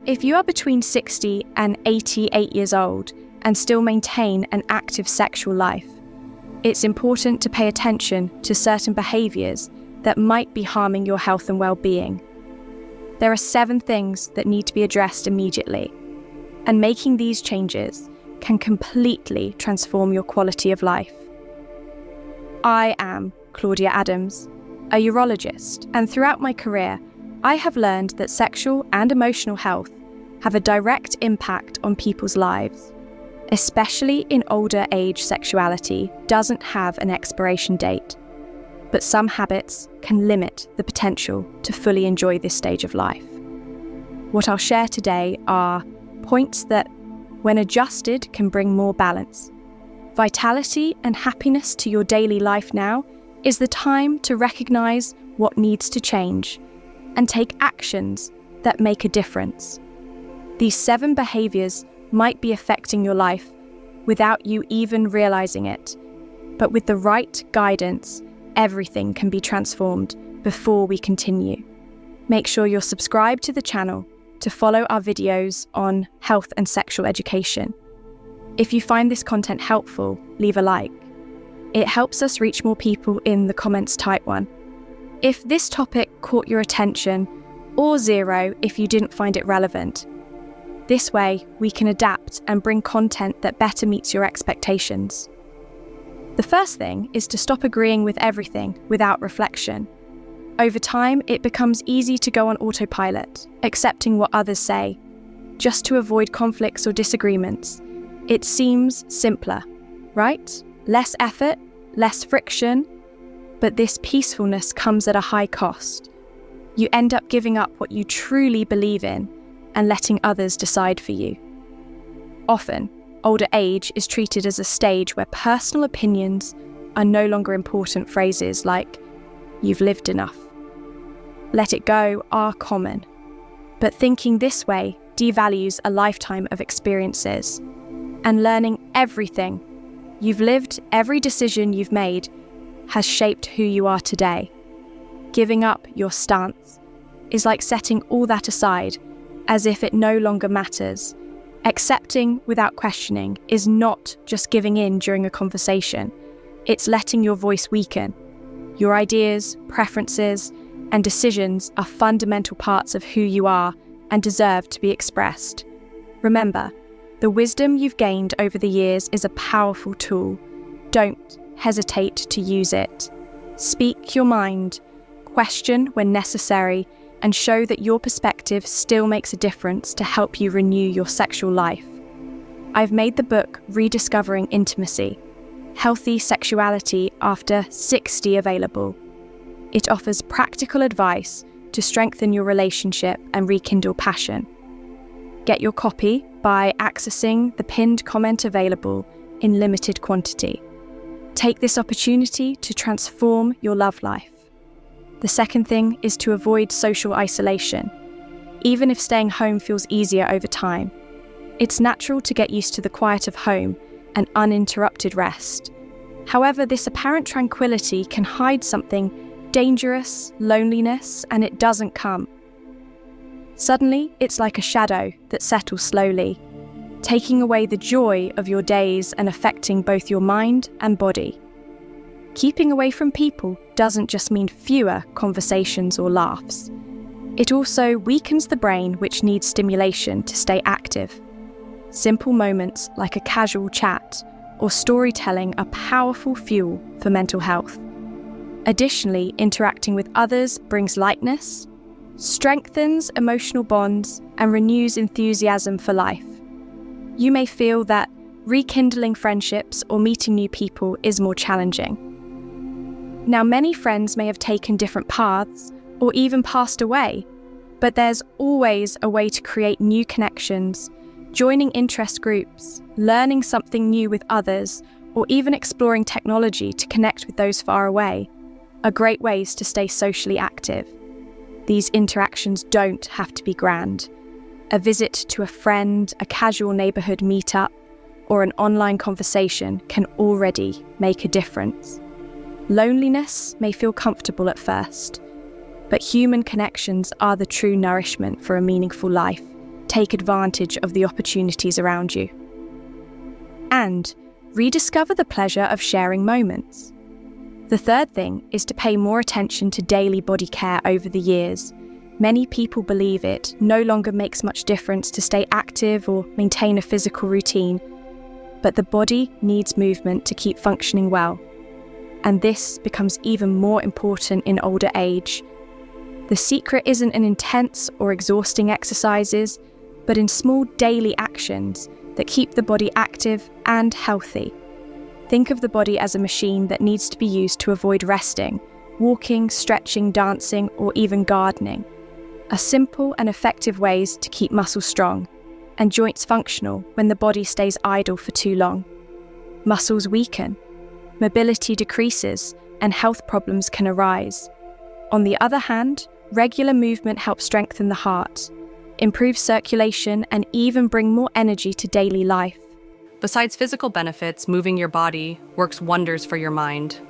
If you are between 60 and 88 years old and still maintain an active sexual life, it's important to pay attention to certain behaviours that might be harming your health and well-being. There are 7 things that need to be addressed immediately, and making these changes can completely transform your quality of life. I am Claudia Adams, a urologist, and throughout my career, I have learned that sexual and emotional health have a direct impact on people's lives. Especially in older age, sexuality doesn't have an expiration date, but some habits can limit the potential to fully enjoy this stage of life. What I'll share today are points that, when adjusted, can bring more balance. Vitality and happiness to your daily life now is the time to recognise what needs to change and take actions that make a difference. These 7 behaviours might be affecting your life without you even realising it, but with the right guidance, everything can be transformed before we continue. Make sure you're subscribed to the channel to follow our videos on health and sexual education. If you find this content helpful, leave a like. It helps us reach more people in the comments. Type 1 if this topic caught your attention, or 0 if you didn't find it relevant. This way, we can adapt and bring content that better meets your expectations. The first thing is to stop agreeing with everything without reflection. Over time, it becomes easy to go on autopilot, accepting what others say, just to avoid conflicts or disagreements. It seems simpler, right? Less effort, less friction, but this peacefulness comes at a high cost. You end up giving up what you truly believe in and letting others decide for you. Often, older age is treated as a stage where personal opinions are no longer important. Phrases like, "you've lived enough," "let it go" are common. But thinking this way devalues a lifetime of experiences and learning everything you've lived. Every decision you've made has shaped who you are today. Giving up your stance is like setting all that aside as if it no longer matters. Accepting without questioning is not just giving in during a conversation. It's letting your voice weaken. Your ideas, preferences, and decisions are fundamental parts of who you are and deserve to be expressed. Remember, the wisdom you've gained over the years is a powerful tool. Don't hesitate to use it. Speak your mind, question when necessary, and show that your perspective still makes a difference to help you renew your sexual life. I've made the book Rediscovering Intimacy, Healthy Sexuality After 60 available. It offers practical advice to strengthen your relationship and rekindle passion. Get your copy by accessing the pinned comment available in limited quantity. Take this opportunity to transform your love life. The second thing is to avoid social isolation. Even if staying home feels easier over time, it's natural to get used to the quiet of home and uninterrupted rest. However, this apparent tranquility can hide something dangerous, loneliness, and it doesn't come. Suddenly, it's like a shadow that settles slowly, taking away the joy of your days and affecting both your mind and body. Keeping away from people doesn't just mean fewer conversations or laughs. It also weakens the brain, which needs stimulation to stay active. Simple moments like a casual chat or storytelling are powerful fuel for mental health. Additionally, interacting with others brings lightness, strengthens emotional bonds, and renews enthusiasm for life. You may feel that rekindling friendships or meeting new people is more challenging. Now, many friends may have taken different paths or even passed away, but there's always a way to create new connections. Joining interest groups, learning something new with others, or even exploring technology to connect with those far away are great ways to stay socially active. These interactions don't have to be grand. A visit to a friend, a casual neighbourhood meetup, or an online conversation can already make a difference. Loneliness may feel comfortable at first, but human connections are the true nourishment for a meaningful life. take advantage of the opportunities around you. And rediscover the pleasure of sharing moments. The third thing is to pay more attention to daily body care over the years. Many people believe it no longer makes much difference to stay active or maintain a physical routine, but the body needs movement to keep functioning well. And this becomes even more important in older age. The secret isn't in intense or exhausting exercises, but in small daily actions that keep the body active and healthy. Think of the body as a machine that needs to be used to avoid resting, walking, stretching, dancing, or even gardening. Are simple and effective ways to keep muscles strong and joints functional when the body stays idle for too long. Muscles weaken, mobility decreases, and health problems can arise. On the other hand, regular movement helps strengthen the heart, improve circulation, and even bring more energy to daily life. Besides physical benefits, moving your body works wonders for your mind.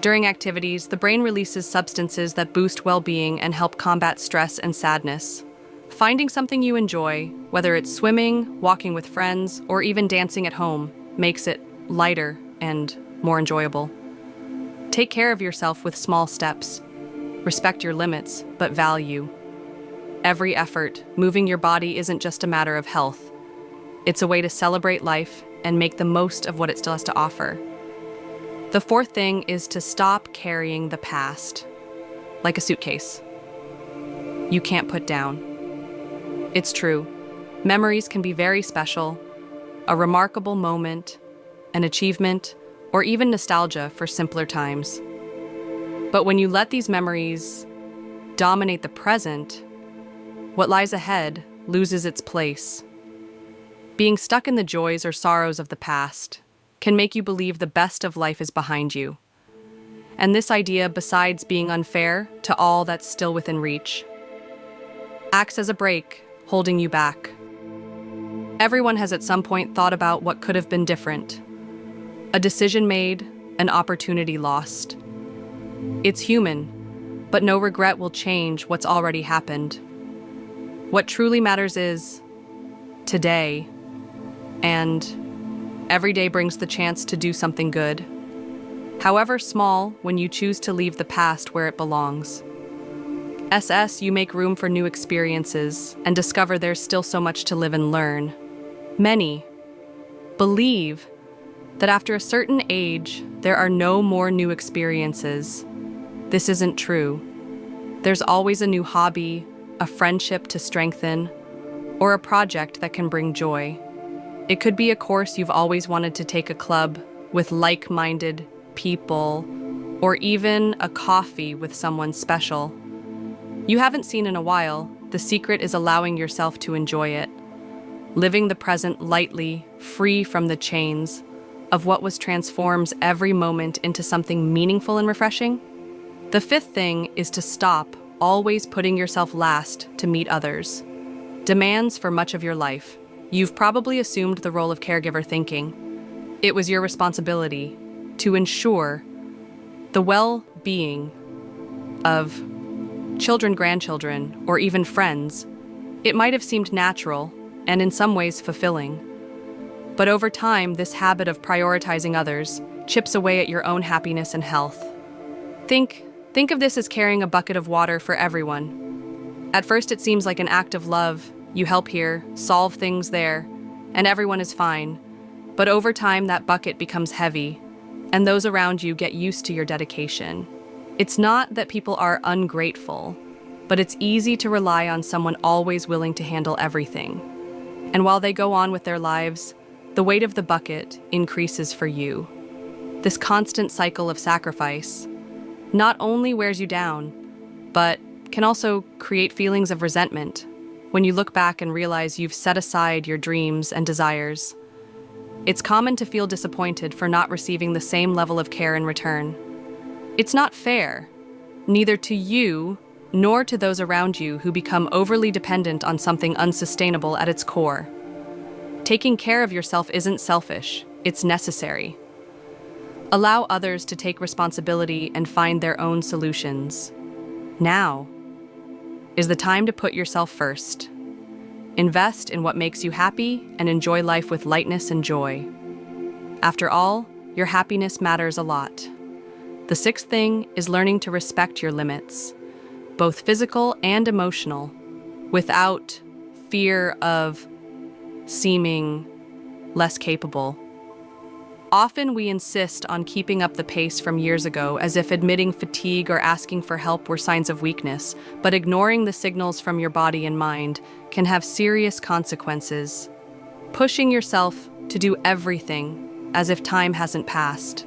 During activities, the brain releases substances that boost well-being and help combat stress and sadness. Finding something you enjoy, whether it's swimming, walking with friends, or even dancing at home, makes it lighter and more enjoyable. Take care of yourself with small steps. Respect your limits, but value every effort. Moving your body isn't just a matter of health. It's a way to celebrate life and make the most of what it still has to offer. The fourth thing is to stop carrying the past like a suitcase you can't put down. It's true. Memories can be very special, a remarkable moment, an achievement, or even nostalgia for simpler times. But when you let these memories dominate the present, what lies ahead loses its place. Being stuck in the joys or sorrows of the past can make you believe the best of life is behind you. And this idea, besides being unfair to all that's still within reach, acts as a brake, holding you back. Everyone has at some point thought about what could have been different. A decision made, an opportunity lost. It's human, but no regret will change what's already happened. What truly matters is today, and every day brings the chance to do something good, however small, when you choose to leave the past where it belongs. You make room for new experiences and discover there's still so much to live and learn. Many believe that after a certain age, there are no more new experiences. This isn't true. There's always a new hobby, a friendship to strengthen, or a project that can bring joy. It could be a course you've always wanted to take, a club with like-minded people, or even a coffee with someone special you haven't seen in a while. The secret is allowing yourself to enjoy it, living the present lightly, free from the chains of what was transforms every moment into something meaningful and refreshing. The fifth thing is to stop always putting yourself last to meet others' demands for much of your life. You've probably assumed the role of caregiver, thinking it was your responsibility to ensure the well-being of children, grandchildren, or even friends. It might have seemed natural and in some ways fulfilling. But over time, this habit of prioritizing others chips away at your own happiness and health. Think of this as carrying a bucket of water for everyone. At first, it seems like an act of love. You help here, solve things there, and everyone is fine. But over time, that bucket becomes heavy, and those around you get used to your dedication. It's not that people are ungrateful, but it's easy to rely on someone always willing to handle everything. And while they go on with their lives, the weight of the bucket increases for you. This constant cycle of sacrifice not only wears you down, but can also create feelings of resentment when you look back and realize you've set aside your dreams and desires. It's common to feel disappointed for not receiving the same level of care in return. It's not fair, neither to you nor to those around you who become overly dependent on something unsustainable at its core. Taking care of yourself isn't selfish, it's necessary. Allow others to take responsibility and find their own solutions. Now is the time to put yourself first. Invest in what makes you happy and enjoy life with lightness and joy. After all, your happiness matters a lot. The sixth thing is learning to respect your limits, both physical and emotional, without fear of seeming less capable. Often we insist on keeping up the pace from years ago as if admitting fatigue or asking for help were signs of weakness, but ignoring the signals from your body and mind can have serious consequences. Pushing yourself to do everything as if time hasn't passed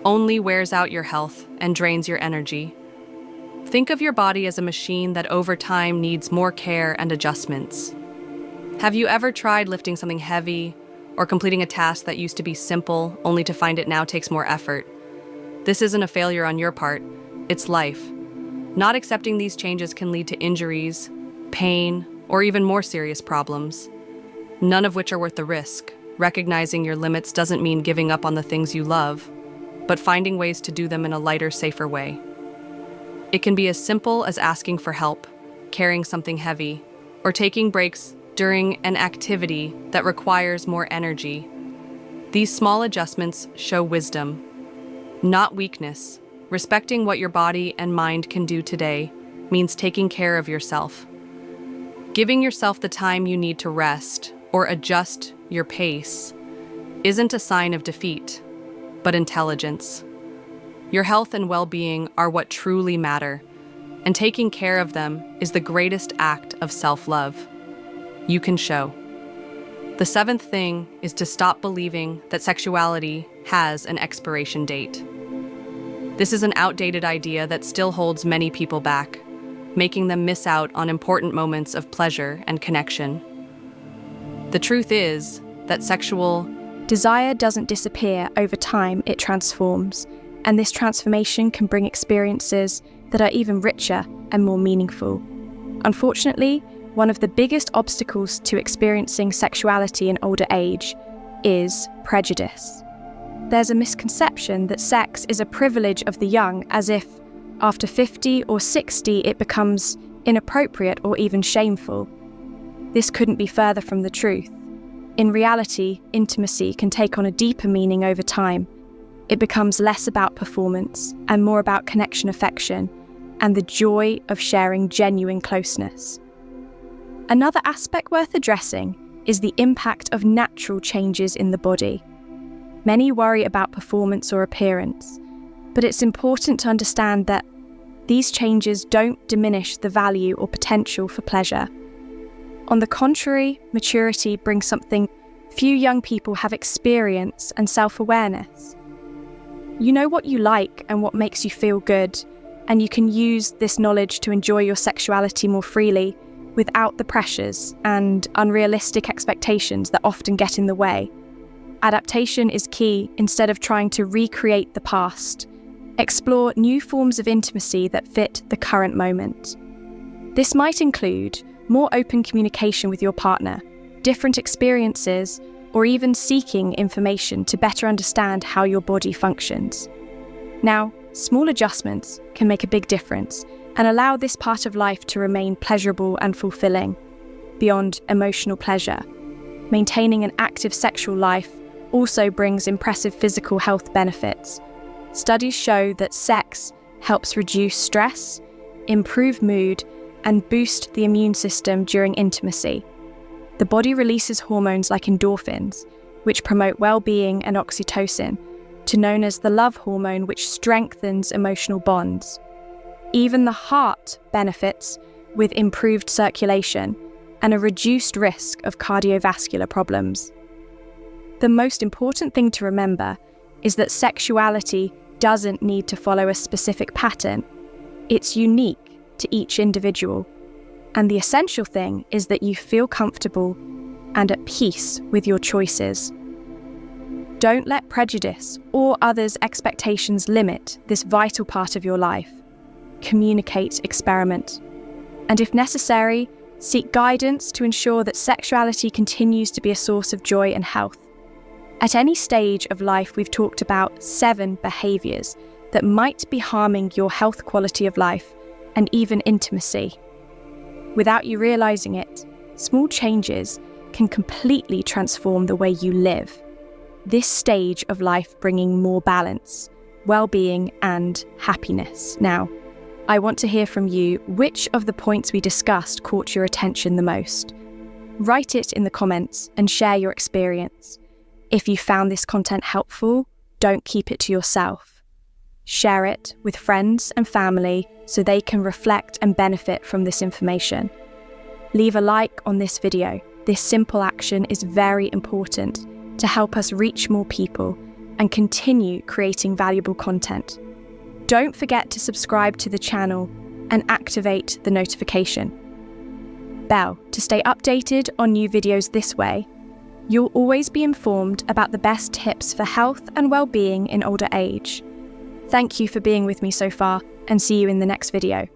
only wears out your health and drains your energy. Think of your body as a machine that over time needs more care and adjustments. Have you ever tried lifting something heavy or completing a task that used to be simple only to find it now takes more effort? This isn't a failure on your part, it's life. Not accepting these changes can lead to injuries, pain, or even more serious problems, none of which are worth the risk. Recognizing your limits doesn't mean giving up on the things you love, but finding ways to do them in a lighter, safer way. It can be as simple as asking for help, carrying something heavy, or taking breaks during an activity that requires more energy. These small adjustments show wisdom, not weakness. Respecting what your body and mind can do today means taking care of yourself. Giving yourself the time you need to rest or adjust your pace isn't a sign of defeat, but intelligence. Your health and well-being are what truly matter, and taking care of them is the greatest act of self-love you can show. The seventh thing is to stop believing that sexuality has an expiration date. This is an outdated idea that still holds many people back, making them miss out on important moments of pleasure and connection. The truth is that sexual desire doesn't disappear over time, it transforms, and this transformation can bring experiences that are even richer and more meaningful. Unfortunately, one of the biggest obstacles to experiencing sexuality in older age is prejudice. There's a misconception that sex is a privilege of the young, as if after 50 or 60 it becomes inappropriate or even shameful. This couldn't be further from the truth. In reality, intimacy can take on a deeper meaning over time. It becomes less about performance and more about connection, affection, and the joy of sharing genuine closeness. Another aspect worth addressing is the impact of natural changes in the body. Many worry about performance or appearance, but it's important to understand that these changes don't diminish the value or potential for pleasure. On the contrary, maturity brings something few young people have: experience and self-awareness. You know what you like and what makes you feel good, and you can use this knowledge to enjoy your sexuality more freely without the pressures and unrealistic expectations that often get in the way. Adaptation is key. Instead of trying to recreate the past, explore new forms of intimacy that fit the current moment. This might include more open communication with your partner, different experiences, or even seeking information to better understand how your body functions. Now, small adjustments can make a big difference and allow this part of life to remain pleasurable and fulfilling. Beyond emotional pleasure, maintaining an active sexual life also brings impressive physical health benefits. Studies show that sex helps reduce stress, improve mood, and boost the immune system during intimacy. The body releases hormones like endorphins, which promote well-being, and oxytocin, to known as the love hormone, which strengthens emotional bonds. Even the heart benefits with improved circulation and a reduced risk of cardiovascular problems. The most important thing to remember is that sexuality doesn't need to follow a specific pattern. It's unique to each individual. And the essential thing is that you feel comfortable and at peace with your choices. Don't let prejudice or others' expectations limit this vital part of your life. Communicate, experiment, and if necessary, seek guidance to ensure that sexuality continues to be a source of joy and health. At any stage of life, we've talked about 7 behaviors that might be harming your health, quality of life, and even intimacy. Without you realizing it, small changes can completely transform the way you live. This stage of life bringing more balance, well-being, and happiness. Now, I want to hear from you which of the points we discussed caught your attention the most. Write it in the comments and share your experience. If you found this content helpful, don't keep it to yourself. Share it with friends and family so they can reflect and benefit from this information. Leave a like on this video. This simple action is very important to help us reach more people and continue creating valuable content. Don't forget to subscribe to the channel and activate the notification bell to stay updated on new videos. This way, you'll always be informed about the best tips for health and well-being in older age. Thank you for being with me so far, and see you in the next video.